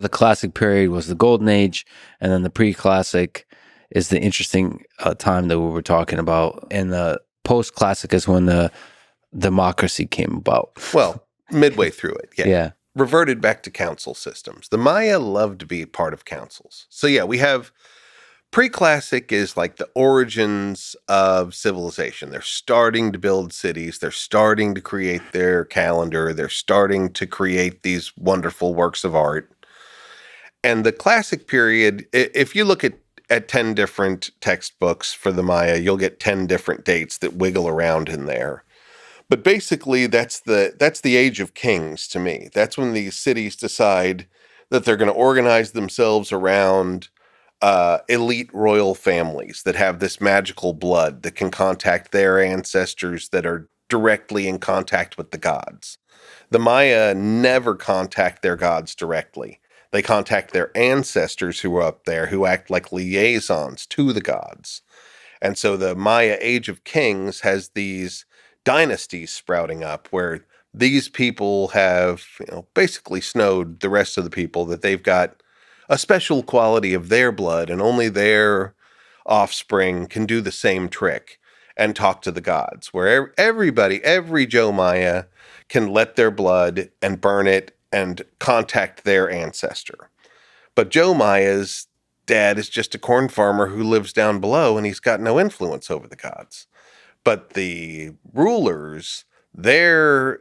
The classic period was the golden age, and then the pre-classic is the interesting time that we were talking about. And the post-classic is when the democracy came about. Well, midway through it, yeah. Yeah. Reverted back to council systems. The Maya loved to be part of councils. So yeah, we have pre-classic is like the origins of civilization. They're starting to build cities. They're starting to create their calendar. They're starting to create these wonderful works of art. And the classic period, if you look at 10 different textbooks for the Maya, you'll get 10 different dates that wiggle around in there. But basically, that's the age of kings to me. That's when these cities decide that they're going to organize themselves around elite royal families that have this magical blood that can contact their ancestors that are directly in contact with the gods. The Maya never contact their gods directly. They contact their ancestors who are up there, who act like liaisons to the gods. And so the Maya Age of Kings has these dynasties sprouting up where these people have, basically snowed the rest of the people, that they've got a special quality of their blood and only their offspring can do the same trick and talk to the gods, where every Joe Maya can let their blood and burn it and contact their ancestor. But Joe Maya's dad is just a corn farmer who lives down below, and he's got no influence over the gods. But the rulers, their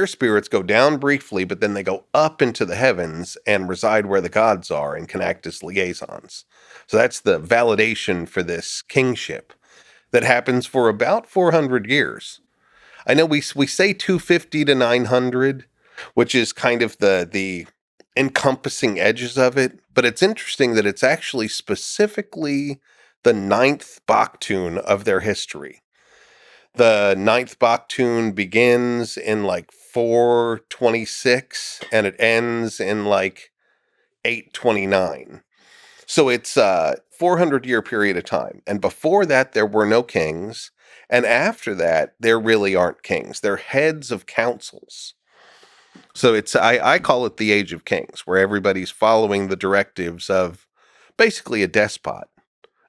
spirits go down briefly, but then they go up into the heavens and reside where the gods are and can act as liaisons. So that's the validation for this kingship that happens for about 400 years. I know we say 250 to 900, which is kind of the encompassing edges of it, but it's interesting that it's actually specifically the 9th Baktun of their history. The 9th Baktun begins in like 426 and it ends in like 829. So it's a 400-year period of time. And before that, there were no kings. And after that, there really aren't kings. They're heads of councils. So it's I call it the Age of Kings, where everybody's following the directives of basically a despot.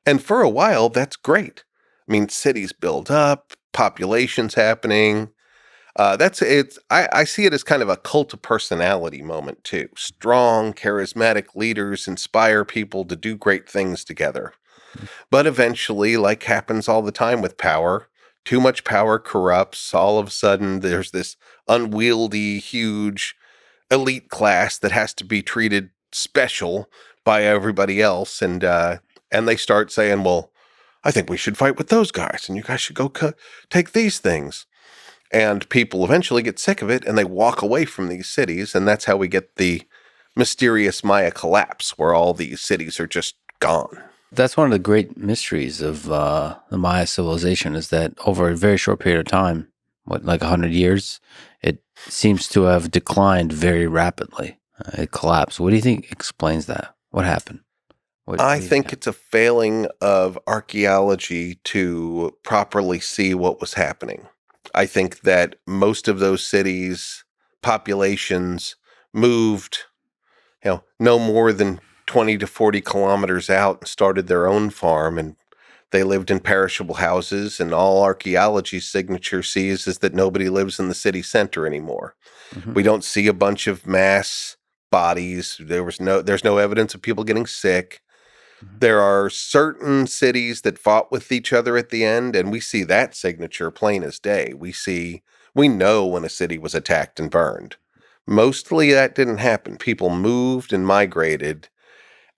And for a while, that's great. I mean, cities build up, population's happening. I see it as kind of a cult of personality moment too. Strong, charismatic leaders inspire people to do great things together. But eventually, like happens all the time with power, too much power corrupts. All of a sudden, there's this unwieldy, huge elite class that has to be treated special by everybody else. And they start saying, well, I think we should fight with those guys, and you guys should go take these things. And people eventually get sick of it, and they walk away from these cities, and that's how we get the mysterious Maya collapse, where all these cities are just gone. That's one of the great mysteries of the Maya civilization, is that over a very short period of time, like 100 years, it seems to have declined very rapidly. It collapsed. What do you think explains that? What happened? I think it's a failing of archaeology to properly see what was happening. I think that most of those cities' populations moved, no more than 20 to 40 kilometers out and started their own farm, and they lived in perishable houses, and all archaeology's signature sees is that nobody lives in the city center anymore. Mm-hmm. We don't see a bunch of mass bodies. There's no evidence of people getting sick. There are certain cities that fought with each other at the end, and we see that signature plain as day. We know when a city was attacked and burned. Mostly that didn't happen. People moved and migrated,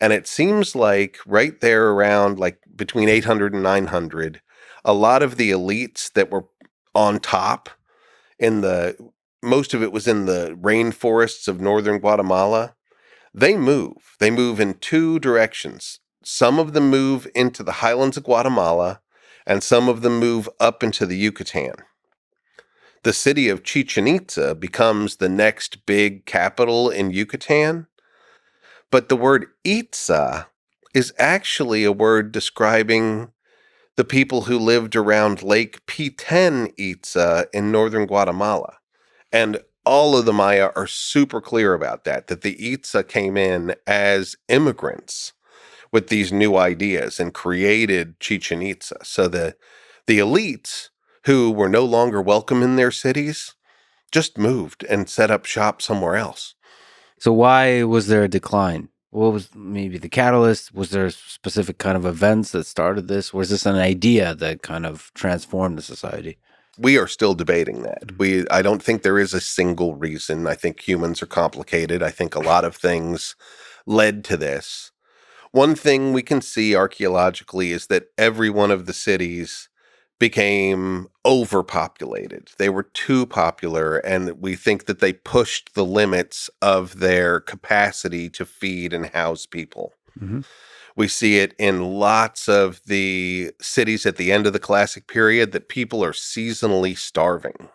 and it seems like right there around like between 800 and 900, a lot of the elites that were on top most of it was in the rainforests of northern Guatemala. They move. They move in two directions. Some of them move into the highlands of Guatemala, and some of them move up into the Yucatan. The city of Chichen Itza becomes the next big capital in Yucatan, but the word Itza is actually a word describing the people who lived around Lake Piten Itza in northern Guatemala. And all of the Maya are super clear about that the Itza came in as immigrants with these new ideas and created Chichen Itza. So the elites who were no longer welcome in their cities just moved and set up shop somewhere else. So why was there a decline? What was maybe the catalyst? Was there specific kind of events that started this? Was this an idea that kind of transformed the society? We are still debating that. I don't think there is a single reason. I think humans are complicated. I think a lot of things led to this. One thing we can see archaeologically is that every one of the cities became overpopulated. They were too popular, and we think that they pushed the limits of their capacity to feed and house people. Mm-hmm. We see it in lots of the cities at the end of the Classic period that people are seasonally starving.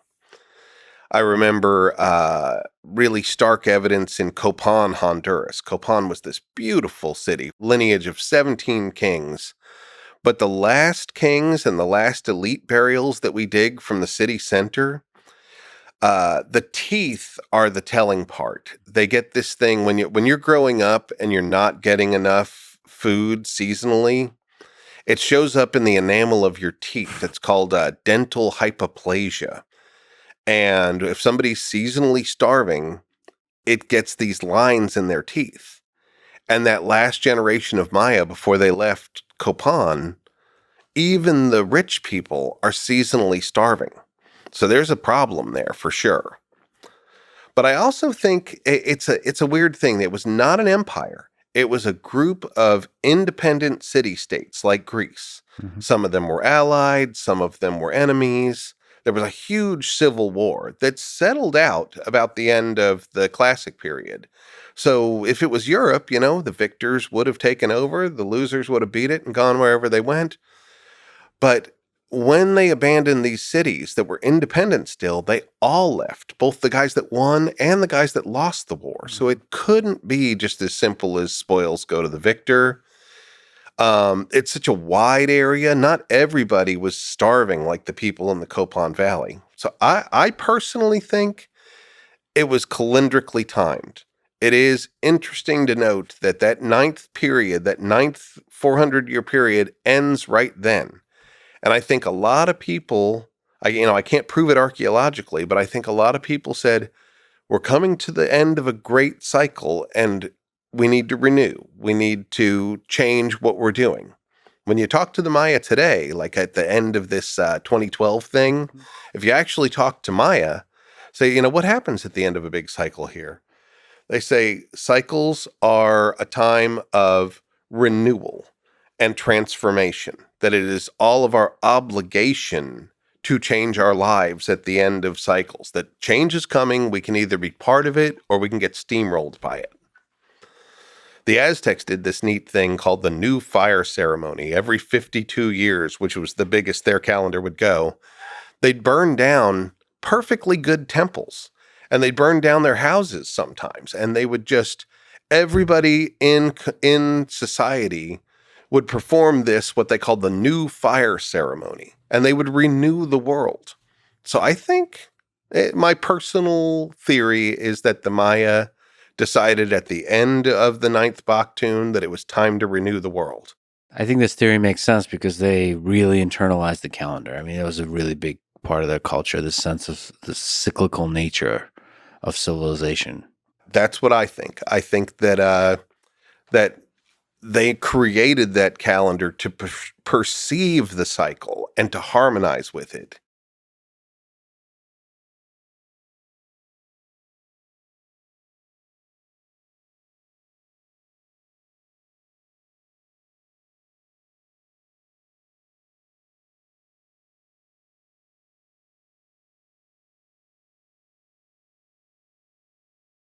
I remember really stark evidence in Copan, Honduras. Copan was this beautiful city, lineage of 17 kings. But the last kings and the last elite burials that we dig from the city center, the teeth are the telling part. They get this thing when you're growing up and you're not getting enough food seasonally, it shows up in the enamel of your teeth. It's called dental hypoplasia. And if somebody's seasonally starving, it gets these lines in their teeth. And that last generation of Maya before they left Copan, even the rich people are seasonally starving. So there's a problem there for sure. But I also think it's a weird thing. It was not an empire. It was a group of independent city-states like Greece. Mm-hmm. Some of them were allied, some of them were enemies. There was a huge civil war that settled out about the end of the Classic period. So if it was Europe, the victors would have taken over, the losers would have beat it and gone wherever they went. But when they abandoned these cities that were independent still, they all left, both the guys that won and the guys that lost the war. So it couldn't be just as simple as spoils go to the victor. It's such a wide area. Not everybody was starving like the people in the Copan Valley. So I personally think it was calendrically timed. It is interesting to note that ninth period, that ninth 400-year period ends right then. And I think a lot of people, I can't prove it archaeologically, but I think a lot of people said, we're coming to the end of a great cycle and we need to renew. We need to change what we're doing. When you talk to the Maya today, like at the end of this 2012 thing, if you actually talk to Maya, say, what happens at the end of a big cycle here? They say cycles are a time of renewal and transformation, that it is all of our obligation to change our lives at the end of cycles, that change is coming, we can either be part of it or we can get steamrolled by it. The Aztecs did this neat thing called the New Fire Ceremony. Every 52 years, which was the biggest their calendar would go, they'd burn down perfectly good temples, and they'd burn down their houses sometimes, and they would just, everybody in society would perform this, what they called the New Fire Ceremony, and they would renew the world. So I think my personal theory is that the Maya decided at the end of the ninth Baktun that it was time to renew the world. I think this theory makes sense because they really internalized the calendar. I mean, it was a really big part of their culture, this sense of the cyclical nature of civilization. That's what I think. I think that that they created that calendar to perceive the cycle and to harmonize with it.